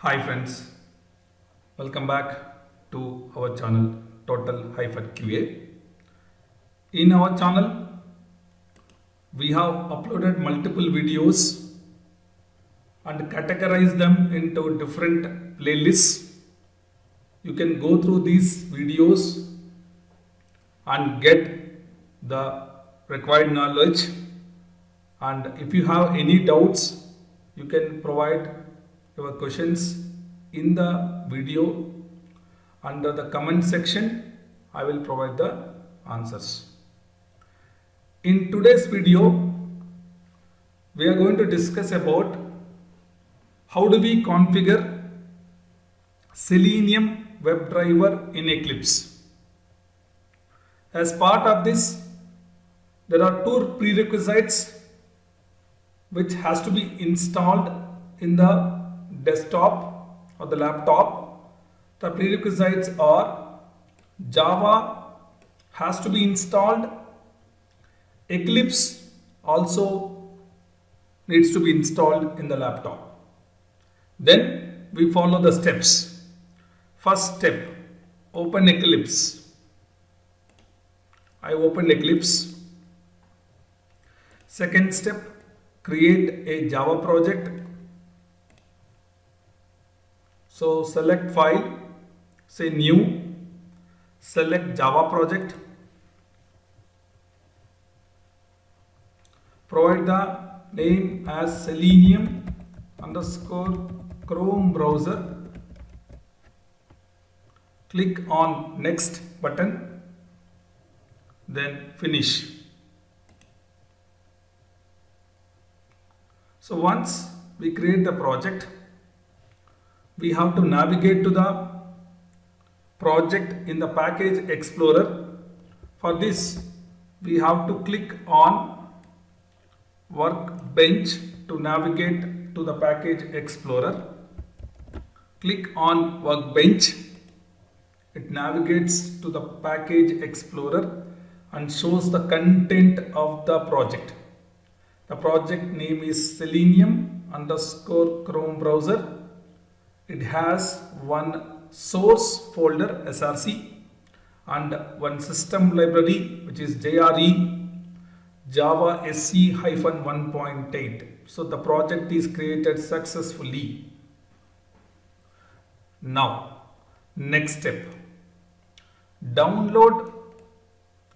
Hi friends, welcome back to our channel Total-QA. In our channel, we have uploaded multiple videos and categorized them into different playlists. You can go through these videos and get the required knowledge. And if you have any doubts, you can provide your questions in the video under the comment section. I will provide the answers. In today's video, we are going to discuss about how do we configure Selenium WebDriver in Eclipse. As part of this, there are two prerequisites which has to be installed in the desktop or the laptop. The prerequisites are Java has to be installed, Eclipse also needs to be installed in the laptop. Then we follow the steps. First step, open Eclipse. I opened Eclipse. Second step, create a Java project. So select file, say new, select Java project, provide the name as Selenium underscore Chrome browser, click on next button, then finish. So once we create the project, we have to navigate to the project in the package explorer. For this, we have to click on workbench to navigate to the package explorer. Click on workbench. It navigates to the package explorer and shows the content of the project. The project name is Selenium underscore Chrome browser. It has one source folder src and one system library which is JRE Java SE-1.8. So the project is created successfully. Now, next step. Download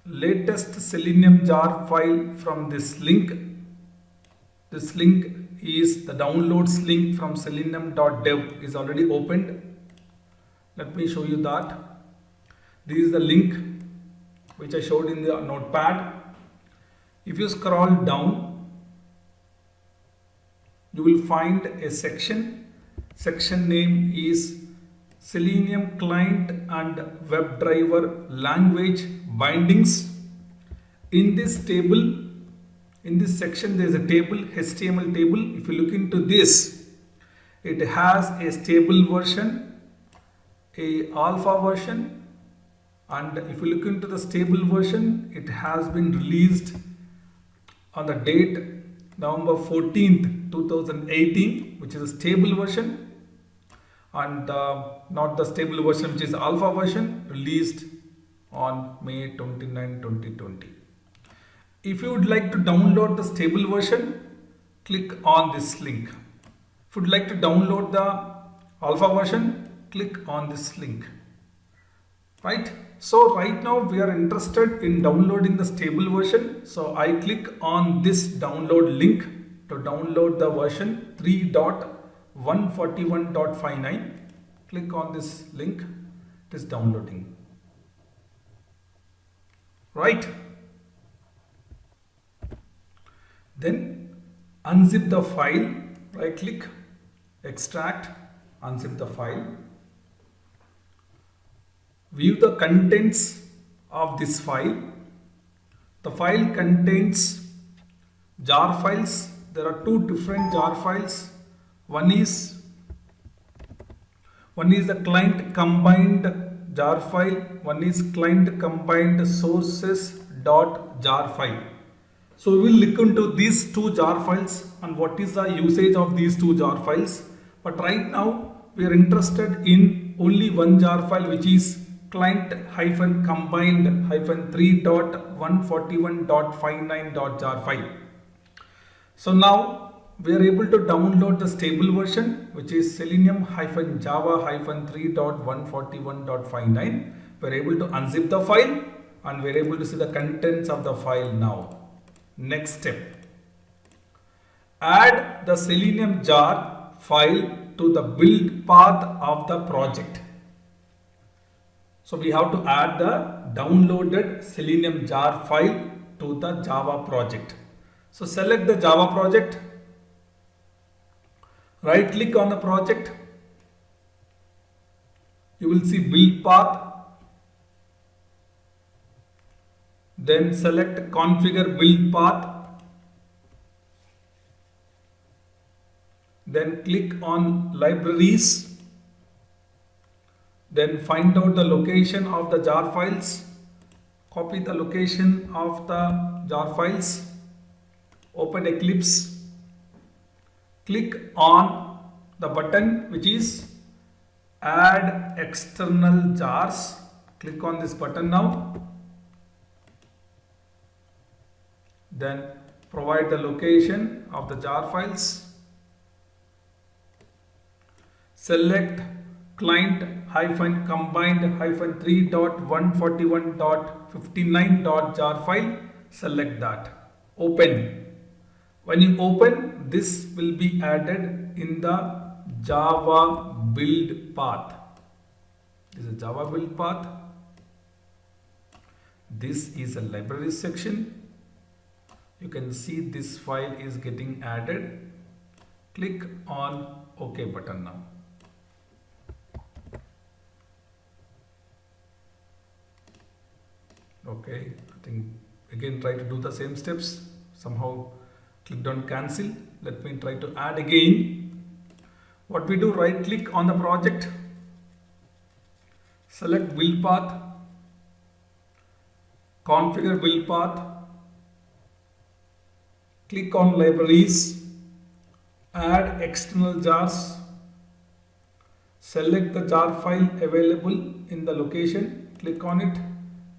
latest Selenium jar file from this link. This link is the downloads link from selenium.dev is already opened. Let me show you that. This is the link which I showed in the notepad. If you scroll down, you will find a section. Section name is Selenium Client and WebDriver Language Bindings. In this table, in this section, there is a table, HTML table. If you look into this, it has a stable version, a alpha version, and if you look into the stable version, it has been released on the date November 14th, 2018, which is a stable version, and not the stable version, which is alpha version, released on May 29, 2020. If you would like to download the stable version, click on this link. If you would like to download the alpha version, click on this link. Right? So right now we are interested in downloading the stable version. So I click on this download link to download the version 3.141.59. Click on this link. It is downloading. Right? Then unzip the file, right click, extract, unzip the file. View the contents of this file. The file contains jar files. There are two different jar files. One is the client combined jar file. One is client combined sources.jar file. So we will look into these two jar files and what is the usage of these two jar files. But right now we are interested in only one jar file, which is client-combined-3.141.59.jar file. So now we are able to download the stable version, which is selenium-java-3.141.59. We are able to unzip the file and we are able to see the contents of the file now. Next step. Add the Selenium jar file to the build path of the project. So we have to add the downloaded Selenium jar file to the Java project. So select the Java project, right click on the project, you will see build path, then select configure build path, then click on libraries, then find out the location of the jar files, copy the location of the jar files, open Eclipse, click on the button which is add external jars, click on this button now, then provide the location of the jar files, select client-combined-3.141.59.jar file, select that, open. When you open, this will be added in the Java build path. This is Java build path. This is a library section. You can see this file is getting added. Click on OK button now. Okay, I think again try to do the same steps. Somehow clicked on cancel. Let me try to add again. What we do, right click on the project, select build path, configure build path, click on libraries, add external jars, select the jar file available in the location, click on it,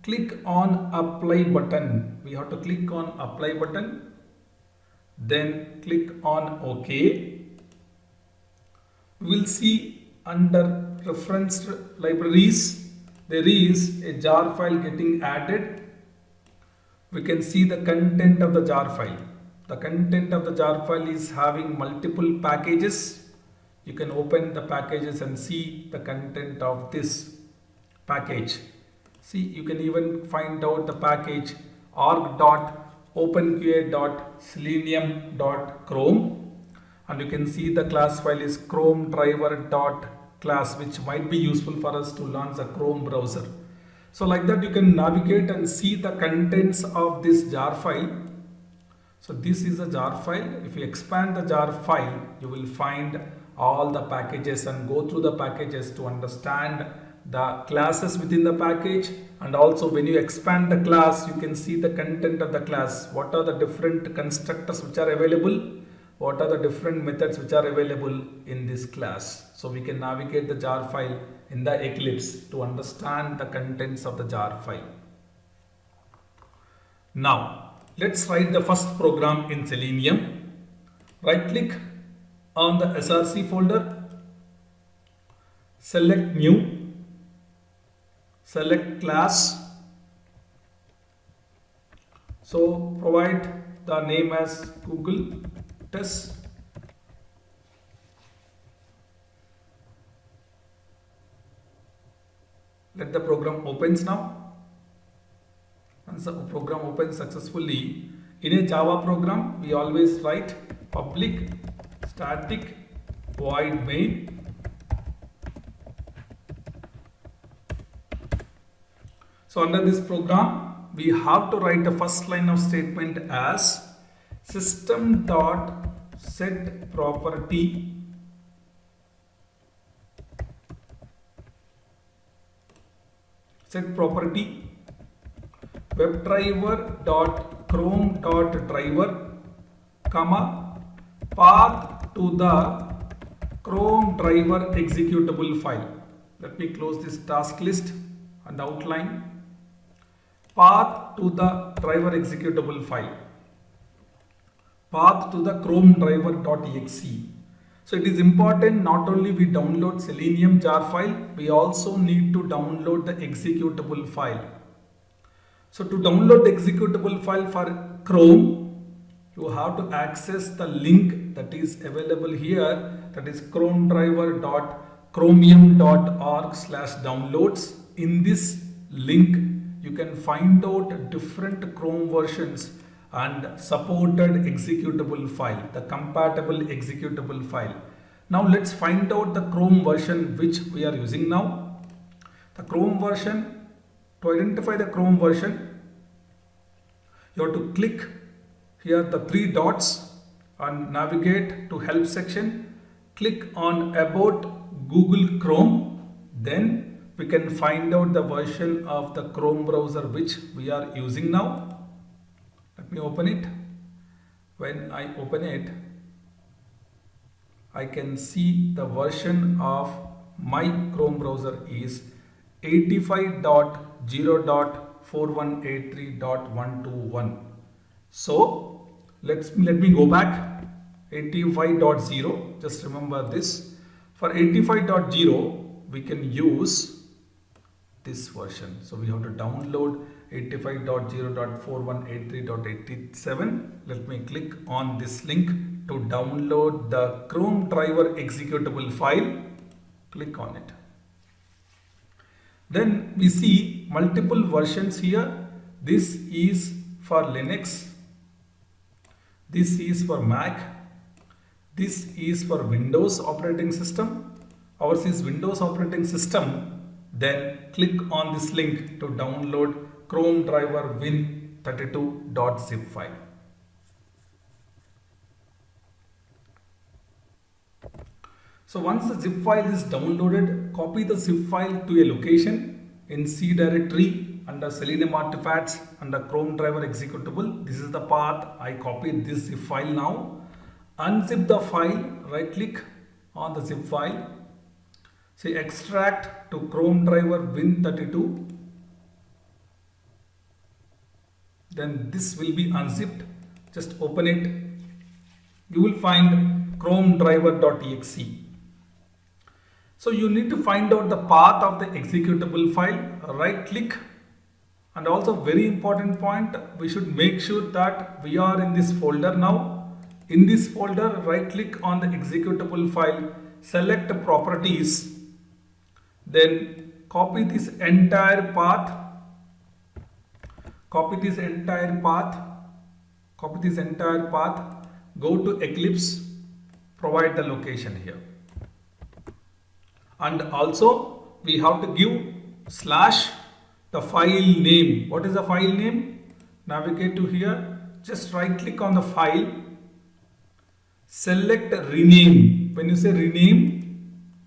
click on apply button. We have to click on apply button, then click on OK. We will see under referenced libraries there is a jar file getting added. We can see the content of the jar file. The content of the jar file is having multiple packages. You can open the packages and see the content of this package. See, you can even find out the package org.openqa.selenium.chrome, and you can see the class file is chrome driver.class, which might be useful for us to launch a Chrome browser. So like that you can navigate and see the contents of this jar file. So this is a jar file. If you expand the jar file, you will find all the packages and go through the packages to understand the classes within the package, and also when you expand the class you can see the content of the class, what are the different constructors which are available, what are the different methods which are available in this class. So we can navigate the jar file in the Eclipse to understand the contents of the jar file. Now let's write the first program in Selenium. Right click on the src folder, select new, select class. So provide the name as Google Test. Let the program opens now. Once the program opens successfully, in a Java program we always write public static void main. So under this program, we have to write the first line of statement as system.setProperty WebDriver.Chrome.driver, comma, path to the Chrome driver executable file. Let me close this task list and outline. Path to the driver executable file. Path to the Chrome driver.exe. So it is important not only we download Selenium jar file, we also need to download the executable file. So to download the executable file for Chrome, you have to access the link that is available here, that is chromedriver.chromium.org/downloads. In this link, you can find out different Chrome versions and supported executable file, the compatible executable file. Now let's find out the Chrome version which we are using now. The Chrome version, to identify the Chrome version, you have to click here the three dots and navigate to help section. Click on about Google Chrome. Then we can find out the version of the Chrome browser which we are using now. Let me open it. When I open it, I can see the version of my Chrome browser is 85.0.4183.121. So let me go back. 85.0, just remember this. For 85.0 we can use this version. So we have to download 85.0.4183.87. Let me click on this link to download the Chrome driver executable file. Click on it. Then we see multiple versions here. This is for Linux. This is for Mac. This is for Windows operating system. Ours is Windows operating system. Then click on this link to download Chrome driver win32.zip file. So once the zip file is downloaded, copy the zip file to a location in C directory under Selenium artifacts under Chrome driver executable. This is the path. I copied this zip file now. Unzip the file, right click on the zip file. Say extract to Chrome driver win32. Then this will be unzipped. Just open it. You will find Chrome driver.exe. So you need to find out the path of the executable file. Right click. And also very important point, we should make sure that we are in this folder now. In this folder, right click on the executable file, select properties, then copy this entire path, go to Eclipse, provide the location here. And also we have to give slash the file name. What is the file name? Navigate to here, just right click on the file, select rename. When you say rename,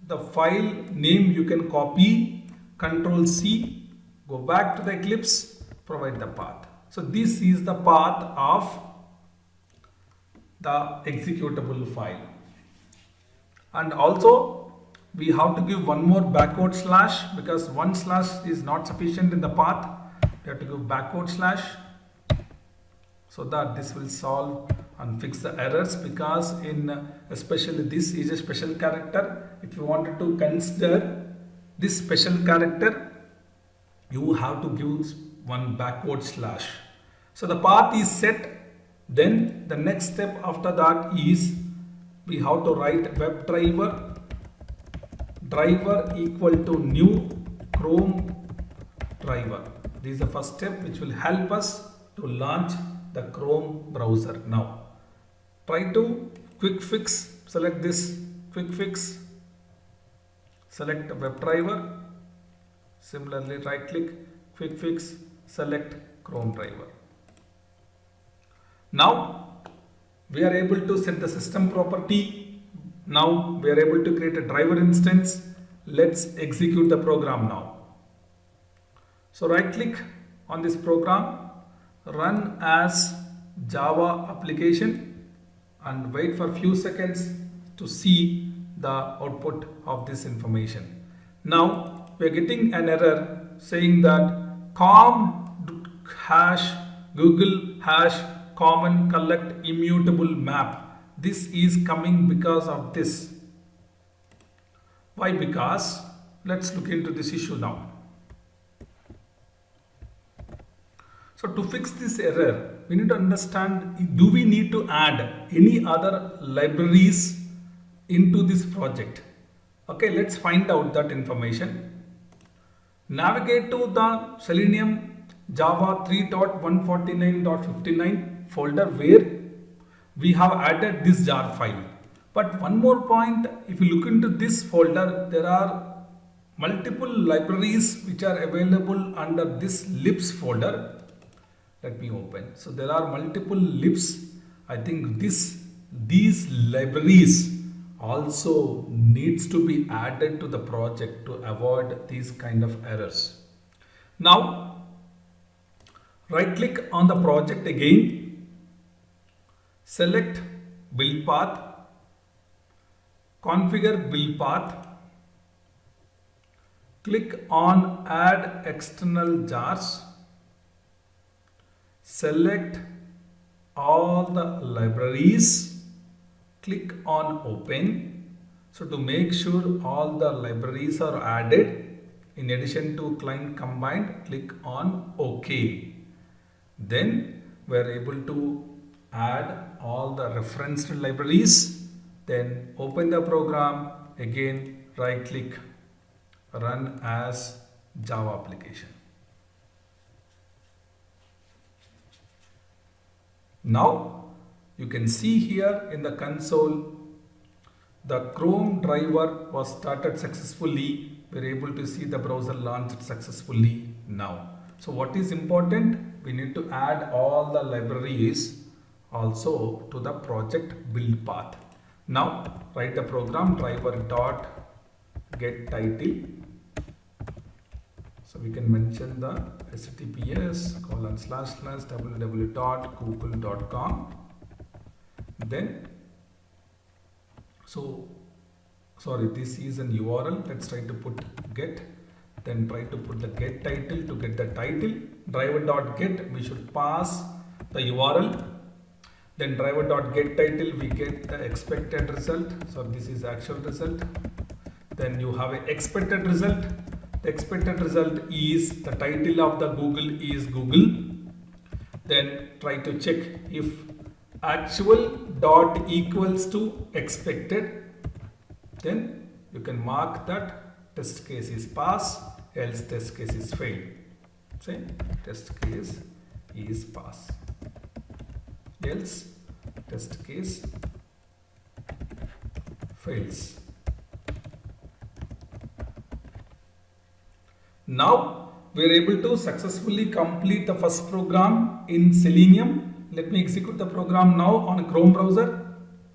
the file name you can copy, Control C, go back to the Eclipse, provide the path. So this is the path of the executable file. And also we have to give one more backward slash, because one slash is not sufficient in the path. We have to give backward slash so that this will solve and fix the errors, because in especially this is a special character. If you wanted to consider this special character, you have to give one backward slash. So the path is set. Then the next step after that is we have to write WebDriver equal to new Chrome driver. This is the first step which will help us to launch the Chrome browser. Now try to quick fix, select this quick fix, select WebDriver, similarly right click, quick fix, select Chrome driver. Now we are able to set the system property. Now we are able to create a driver instance. Let's execute the program now. So right click on this program, run as Java application, and wait for a few seconds to see the output of this information. Now we are getting an error saying that com hash google hash common collect immutable map. This is coming because of this. Why? Because let's look into this issue now. So to fix this error, we need to understand, do we need to add any other libraries into this project? Okay, let's find out that information. Navigate to the Selenium Java 3.149.59 folder where we have added this jar file. But one more point, if you look into this folder, there are multiple libraries which are available under this libs folder. Let me open. So there are multiple libs. I think these libraries also needs to be added to the project to avoid these kind of errors. Now right click on the project again, select build path, configure build path, click on add external jars, select all the libraries, click on open. So to make sure all the libraries are added, in addition to client combined, click on OK. Then we are able to add all the referenced libraries. Then open the program, again right click, run as Java application. Now you can see here in the console the Chrome driver was started successfully. We are able to see the browser launched successfully now. So what is important? We need to add all the libraries also to the project build path. Now write the program driver dot get title. So we can mention the https://www.google.com. Then this is an URL. Let's try to put get. Then try to put the get title to get the title. Driver.get, we should pass the URL. Then driver.get title, we get the expected result. So this is actual result. Then you have an expected result. The expected result is the title of the Google is Google. Then try to check if actual dot equals to expected. Then you can mark that test case is pass, else test case is fail. Say test case is pass, else test case fails. Now we are able to successfully complete the first program in Selenium. Let me execute the program now on a Chrome browser.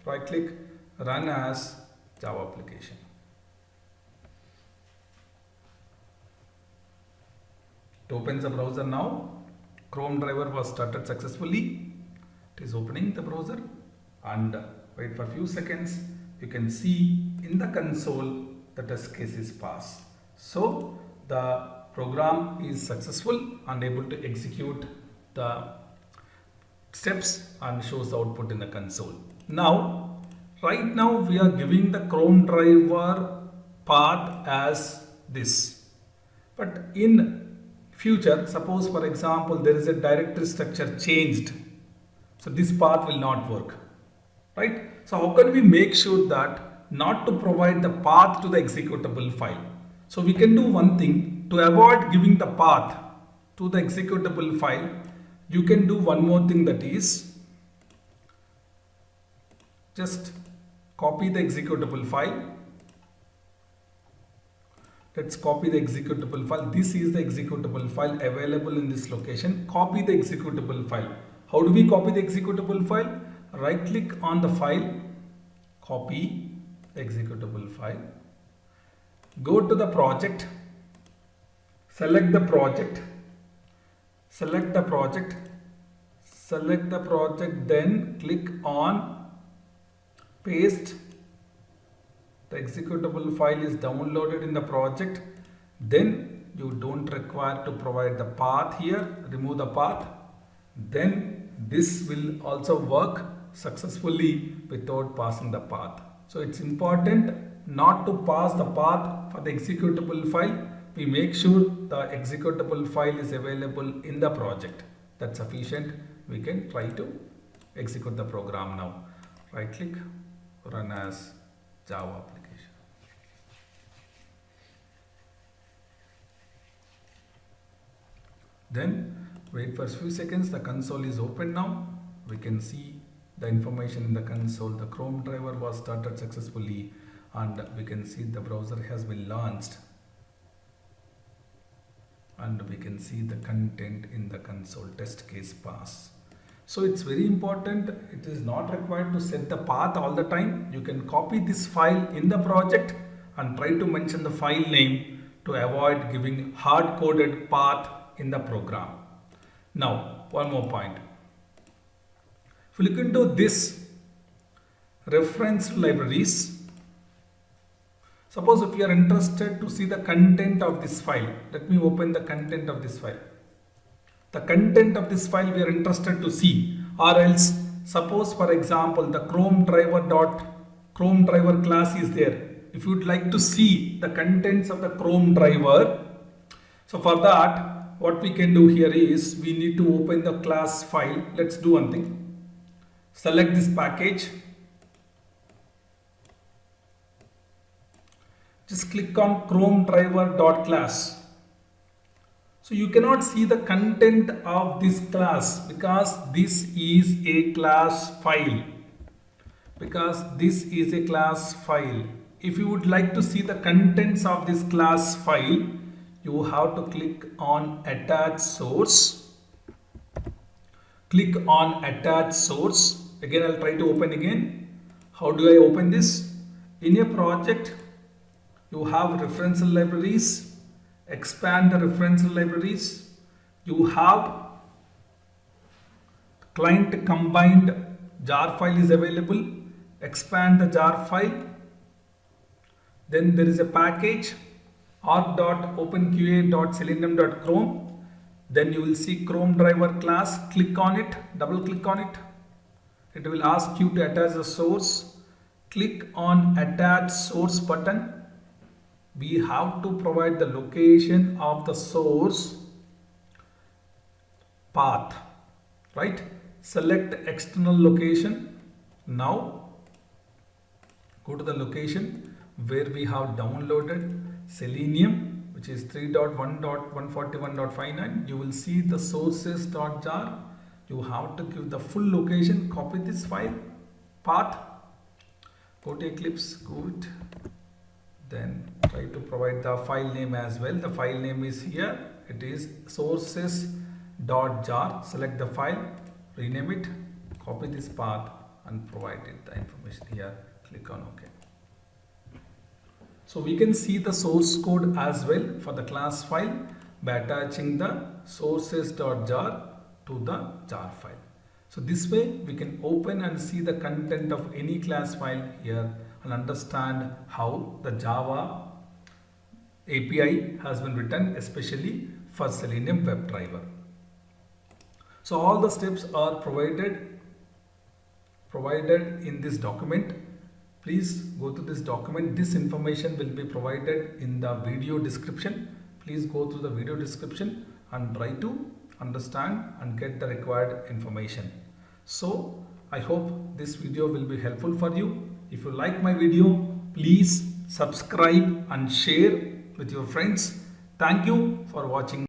Right click, run as Java application. It opens the browser now. Chrome driver was started successfully. It is opening the browser, and wait for a few seconds. You can see in the console the test case is passed. So the program is successful and able to execute the steps and shows the output in the console. Now, right now we are giving the Chrome driver path as this. But in future, suppose for example there is a directory structure changed. So this path will not work. Right? So how can we make sure that not to provide the path to the executable file? So we can do one thing to avoid giving the path to the executable file. You can do one more thing, that is just copy the executable file. Let's copy the executable file. This is the executable file available in this location. Copy the executable file. How do we copy the executable file? Right click on the file, copy executable file. Go to the project, select the project, select the project, then click on paste the executable file is downloaded in the project, then you don't require to provide the path here, remove the path. Then this will also work successfully without passing the path. So it's important not to pass the path for the executable file. We make sure the executable file is available in the project. That's sufficient. We can try to execute the program now. Right click, run as Java application. Then wait for a few seconds. The console is open now. We can see the information in the console. The Chrome driver was started successfully, and we can see the browser has been launched, and we can see the content in the console. Test case pass. So it's very important. It is not required to set the path all the time. You can copy this file in the project and try to mention the file name to avoid giving hard-coded path in the program. Now, one more point. If you look into this reference libraries, suppose if you are interested to see the content of this file, let me open the content of this file. The content of this file we are interested to see, or else suppose for example the Chrome driver class is there. If you would like to see the contents of the Chrome driver, so for that what we can do here is we need to open the class file. Let's do one thing. Select this package. Just click on Chrome driver.class. So you cannot see the content of this class because this is a class file. If you would like to see the contents of this class file, you have to click on attach source. Click on attach source. Again, I'll try to open again. How do I open this? In a project, you have referential libraries. Expand the referential libraries. You have client combined jar file is available. Expand the jar file. Then there is a package org.openqa.selenium.chrome. Then you will see Chrome driver class. Click on it, double click on it. It will ask you to attach the source. Click on attach source button. We have to provide the location of the source path, right? Select external location. Now go to the location where we have downloaded Selenium, which is 3.1.141.59. You will see the sources.jar. You have to give the full location. Copy this file path. Go to Eclipse, good. Then try to provide the file name as well. The file name is here. It is sources.jar. Select the file, rename it, copy this path and provide it the information here. Click on OK. So we can see the source code as well for the class file by attaching the sources.jar to the jar file. So this way we can open and see the content of any class file here and understand how the Java API has been written, especially for Selenium WebDriver. So all the steps are provided in this document. Please go to this document. This information will be provided in the video description. Please go through the video description and try to understand and get the required information. So I hope this video will be helpful for you. If you like my video, please subscribe and share with your friends. Thank you for watching.